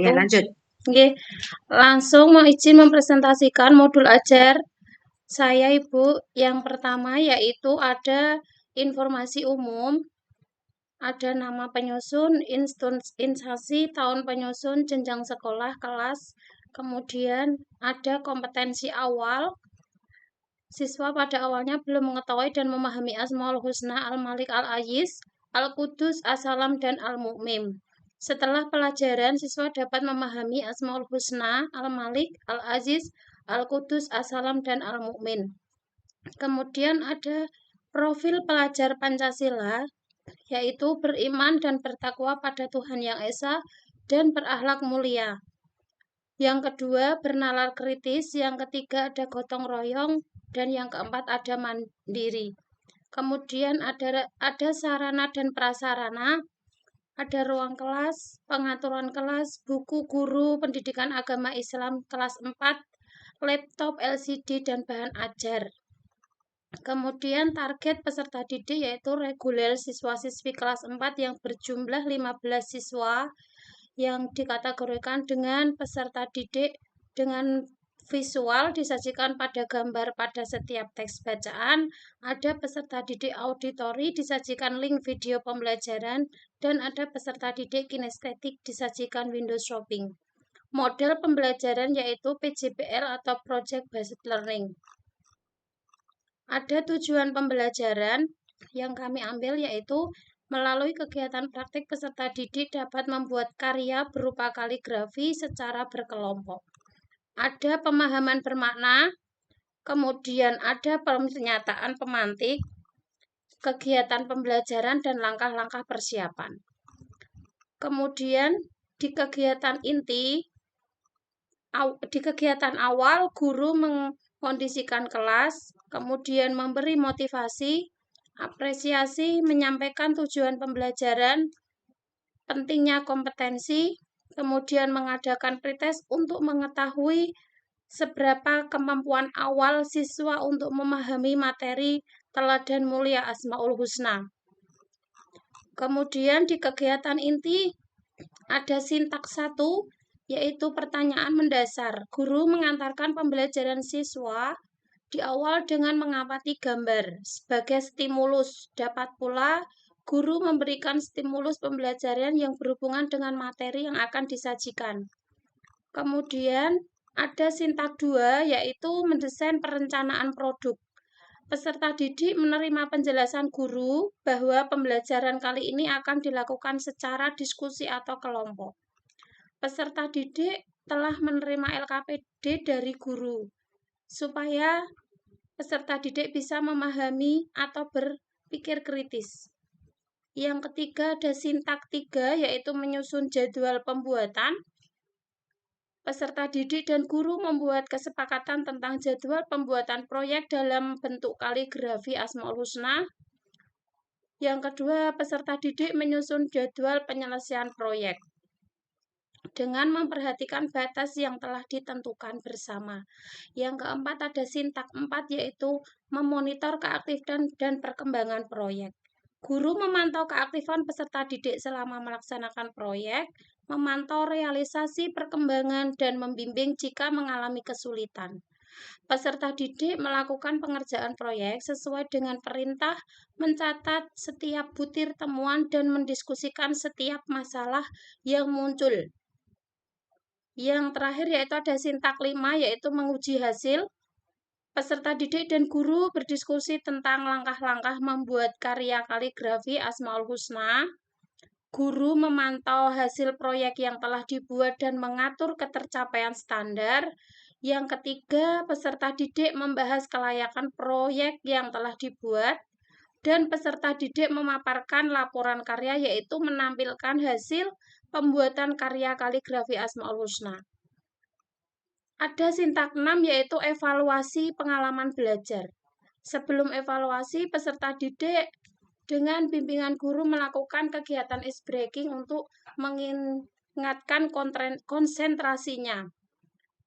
Ya, lanjut. Oke, langsung mau izin mempresentasikan modul ajar saya, Ibu. Yang pertama yaitu ada informasi umum, ada nama penyusun, instansi, tahun penyusun, jenjang sekolah, kelas, kemudian ada kompetensi awal. Siswa pada awalnya belum mengetahui dan memahami Asmaul Husna, Al-Malik, Al-Aziz, Al-Qudus, As-Salam, dan Al-Mu'min. Setelah pelajaran, siswa dapat memahami Asmaul Husna, Al-Malik, Al-Aziz, Al-Qudus, As-Salam, dan Al-Mu'min. Kemudian ada profil pelajar Pancasila, yaitu beriman dan bertakwa pada Tuhan Yang Esa dan berakhlak mulia. Yang kedua, bernalar kritis. Yang ketiga, ada gotong royong. Dan yang keempat, ada mandiri. Kemudian ada sarana dan prasarana, ada ruang kelas, pengaturan kelas, buku guru, pendidikan agama Islam kelas 4, laptop, LCD, dan bahan ajar. Kemudian target peserta didik yaitu reguler siswa-siswi kelas 4 yang berjumlah 15 siswa yang dikategorikan dengan peserta didik dengan visual disajikan pada gambar pada setiap teks bacaan, ada peserta didik auditori disajikan link video pembelajaran, dan ada peserta didik kinestetik disajikan window shopping. Model pembelajaran yaitu PJBL atau Project Based Learning. Ada tujuan pembelajaran yang kami ambil yaitu melalui kegiatan praktik peserta didik dapat membuat karya berupa kaligrafi secara berkelompok. Ada pemahaman bermakna, kemudian ada pernyataan pemantik, kegiatan pembelajaran, dan langkah-langkah persiapan. Kemudian di kegiatan awal, guru mengkondisikan kelas, kemudian memberi motivasi, apresiasi, menyampaikan tujuan pembelajaran, pentingnya kompetensi, kemudian mengadakan pretest untuk mengetahui seberapa kemampuan awal siswa untuk memahami materi teladan mulia Asmaul Husna. Kemudian di kegiatan inti ada sintaks 1, yaitu pertanyaan mendasar. Guru mengantarkan pembelajaran siswa di awal dengan mengamati gambar sebagai stimulus. Dapat pula guru memberikan stimulus pembelajaran yang berhubungan dengan materi yang akan disajikan. Kemudian ada sintak 2, yaitu mendesain perencanaan produk. Peserta didik menerima penjelasan guru bahwa pembelajaran kali ini akan dilakukan secara diskusi atau kelompok. Peserta didik telah menerima LKPD dari guru, supaya peserta didik bisa memahami atau berpikir kritis. Yang ketiga ada sintak 3, yaitu menyusun jadwal pembuatan. Peserta didik dan guru membuat kesepakatan tentang jadwal pembuatan proyek dalam bentuk kaligrafi Asmaul Husna. Yang kedua, peserta didik menyusun jadwal penyelesaian proyek dengan memperhatikan batas yang telah ditentukan bersama. Yang keempat ada sintak 4, yaitu memonitor keaktifan dan perkembangan proyek. Guru memantau keaktifan peserta didik selama melaksanakan proyek, memantau realisasi perkembangan, dan membimbing jika mengalami kesulitan. Peserta didik melakukan pengerjaan proyek sesuai dengan perintah, mencatat setiap butir temuan, dan mendiskusikan setiap masalah yang muncul. Yang terakhir yaitu ada sintak 5, yaitu menguji hasil. Peserta didik dan guru berdiskusi tentang langkah-langkah membuat karya kaligrafi Asmaul Husna. Guru memantau hasil proyek yang telah dibuat dan mengatur ketercapaian standar. Yang ketiga, peserta didik membahas kelayakan proyek yang telah dibuat. Dan peserta didik memaparkan laporan karya, yaitu menampilkan hasil pembuatan karya kaligrafi Asmaul Husna. Ada sintak 6, yaitu evaluasi pengalaman belajar. Sebelum evaluasi, peserta didik dengan bimbingan guru melakukan kegiatan ice breaking untuk mengingatkan konsentrasinya.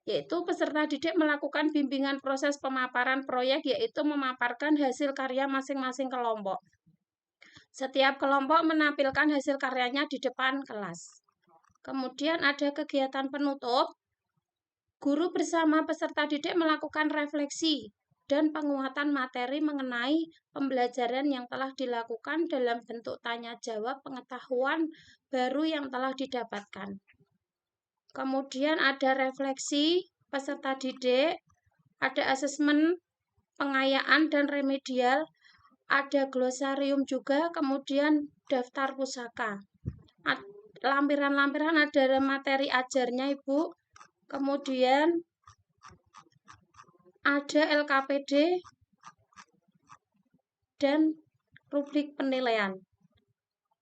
Yaitu peserta didik melakukan bimbingan proses pemaparan proyek, yaitu memaparkan hasil karya masing-masing kelompok. Setiap kelompok menampilkan hasil karyanya di depan kelas. Kemudian ada kegiatan penutup. Guru bersama peserta didik melakukan refleksi dan penguatan materi mengenai pembelajaran yang telah dilakukan dalam bentuk tanya jawab pengetahuan baru yang telah didapatkan. Kemudian ada refleksi peserta didik, ada asesmen, pengayaan dan remedial, ada glosarium juga, kemudian daftar pusaka. Lampiran-lampiran ada materi ajarnya, Ibu. Kemudian ada LKPD dan rubrik penilaian.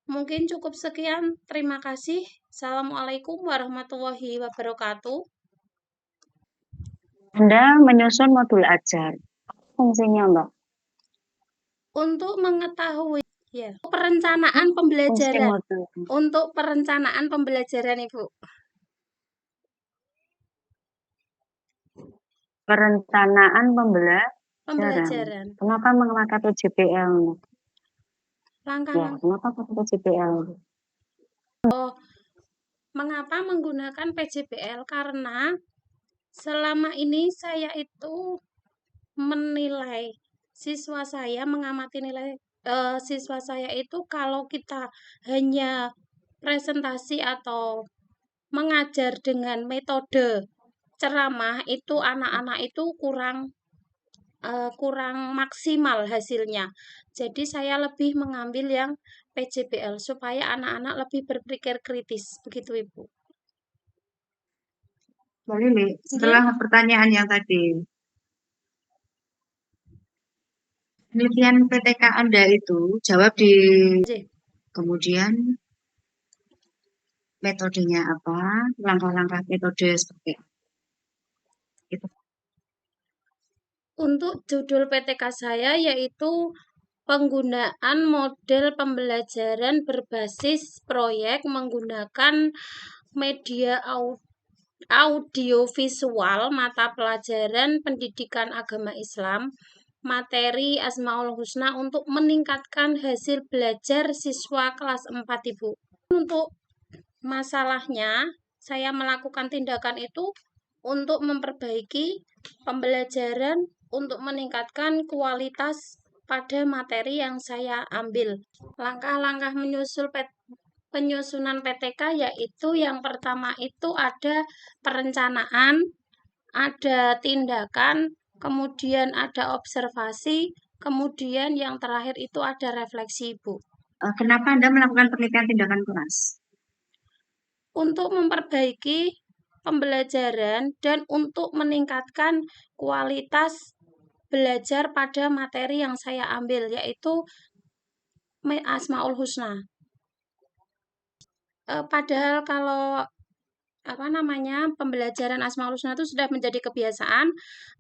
Mungkin cukup sekian. Terima kasih. Assalamualaikum warahmatullahi wabarakatuh. Anda menyusun modul ajar. Fungsinya, Mbak? Untuk mengetahui perencanaan pembelajaran. Untuk perencanaan pembelajaran, Ibu. Perencanaan pembelajaran. Kenapa menggunakan PJPL? Kenapa pakai PJPL? Mengapa menggunakan PJPL? Karena selama ini saya itu menilai siswa saya, mengamati nilai siswa saya itu kalau kita hanya presentasi atau mengajar dengan metode ceramah itu anak-anak itu kurang maksimal hasilnya. Jadi saya lebih mengambil yang PJPL supaya anak-anak lebih berpikir kritis. Begitu, Ibu. Mbak Lili, setelah pertanyaan yang tadi, penelitian PTK Anda itu jawab di kemudian metodenya apa, langkah-langkah metode seperti apa. Gitu. Untuk judul PTK saya yaitu penggunaan model pembelajaran berbasis proyek menggunakan media audiovisual mata pelajaran pendidikan agama Islam, materi Asmaul Husna untuk meningkatkan hasil belajar siswa kelas 4, Ibu. Untuk masalahnya, saya melakukan tindakan itu untuk memperbaiki pembelajaran untuk meningkatkan kualitas pada materi yang saya ambil. Langkah-langkah penyusunan PTK yaitu yang pertama itu ada perencanaan, ada tindakan, kemudian ada observasi, kemudian yang terakhir itu ada refleksi, Ibu. Kenapa Anda melakukan penelitian tindakan kelas? Untuk memperbaiki pembelajaran dan untuk meningkatkan kualitas belajar pada materi yang saya ambil, yaitu Asmaul Husna. Padahal kalau pembelajaran Asmaul Husna itu sudah menjadi kebiasaan,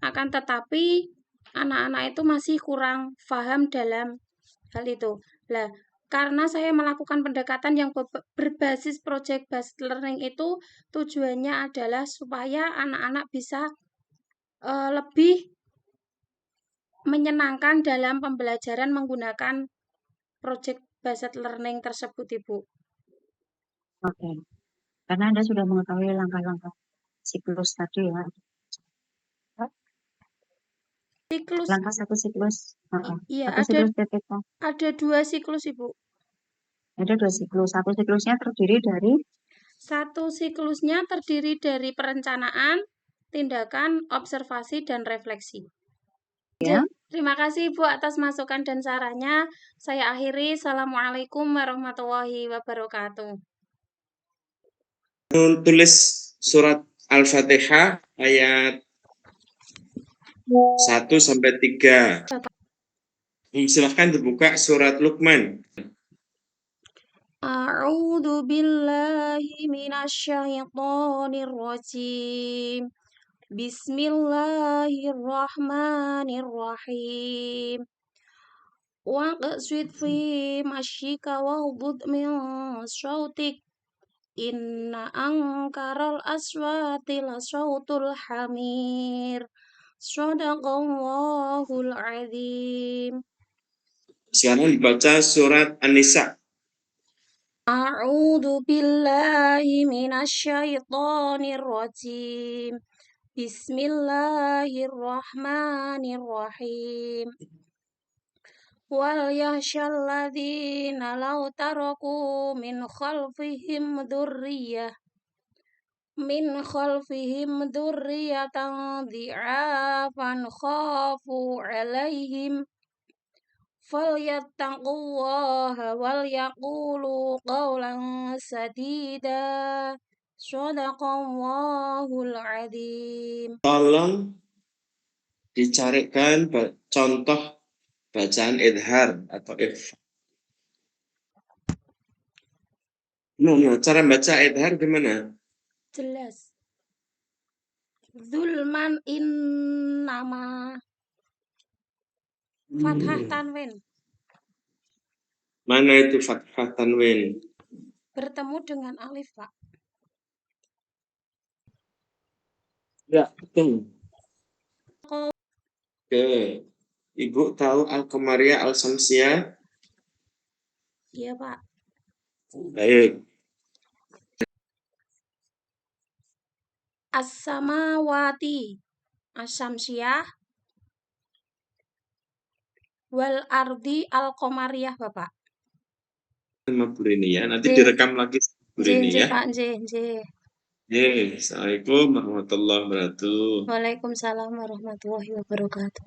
akan tetapi anak-anak itu masih kurang paham dalam hal itu. Nah, karena saya melakukan pendekatan yang berbasis project based learning itu tujuannya adalah supaya anak-anak bisa lebih menyenangkan dalam pembelajaran menggunakan project based learning tersebut, Ibu. Oke. Karena Anda sudah mengetahui langkah-langkah siklus tadi ya. Langkah satu siklus. Iya, siklus PPK. Ada 2 siklus, Ibu. Ada 2 siklus. Satu siklusnya terdiri dari? Satu siklusnya terdiri dari perencanaan, tindakan, observasi, dan refleksi. Ya. Terima kasih Ibu atas masukan dan sarannya. Saya akhiri. Assalamualaikum warahmatullahi wabarakatuh. Tulis surat Al-Fatihah ayat 1-3. Silahkan dibuka surat Luqman. A'udzu billahi minasyaitonir rajim. Bismillahirrahmanirrahim. Waqsid fi masyika waghdud min sautik. Inna angkaral aswati la sautul hamir. Shadaqallahul azim. Sekarang dibaca surat An-Nisa. A'udzu billahi minasyaitonir rajim. Bismillahirrahmanirrahim. Wal yakhshal ladzina law taraku min khalfihim dzurriyyatan dhi'afan khafu 'alaihim falyattaqullaha wal yaqulu qawlan sadida. Shadaqallahul adzim. Tolong dicarikan contoh bacaan idhar atau ikhfa. Cara baca idhar gimana? Jelas. Zulman innama. Fathah tanwin. Mana itu fathah tanwin? Bertemu dengan alif, Pak. Ya, betul. Oke. Ibu tahu Al-Qamariyah Al-Samsiyah? Iya, Pak. Baik. As-samawati As-Samsiyah wal ardi Al-Qamariyah, Bapak. Sama Bu Rini ya. Nanti J. direkam lagi Bu Rini ya. Pak, J. Assalamualaikum warahmatullahi wabarakatuh. Waalaikumsalam warahmatullahi wabarakatuh.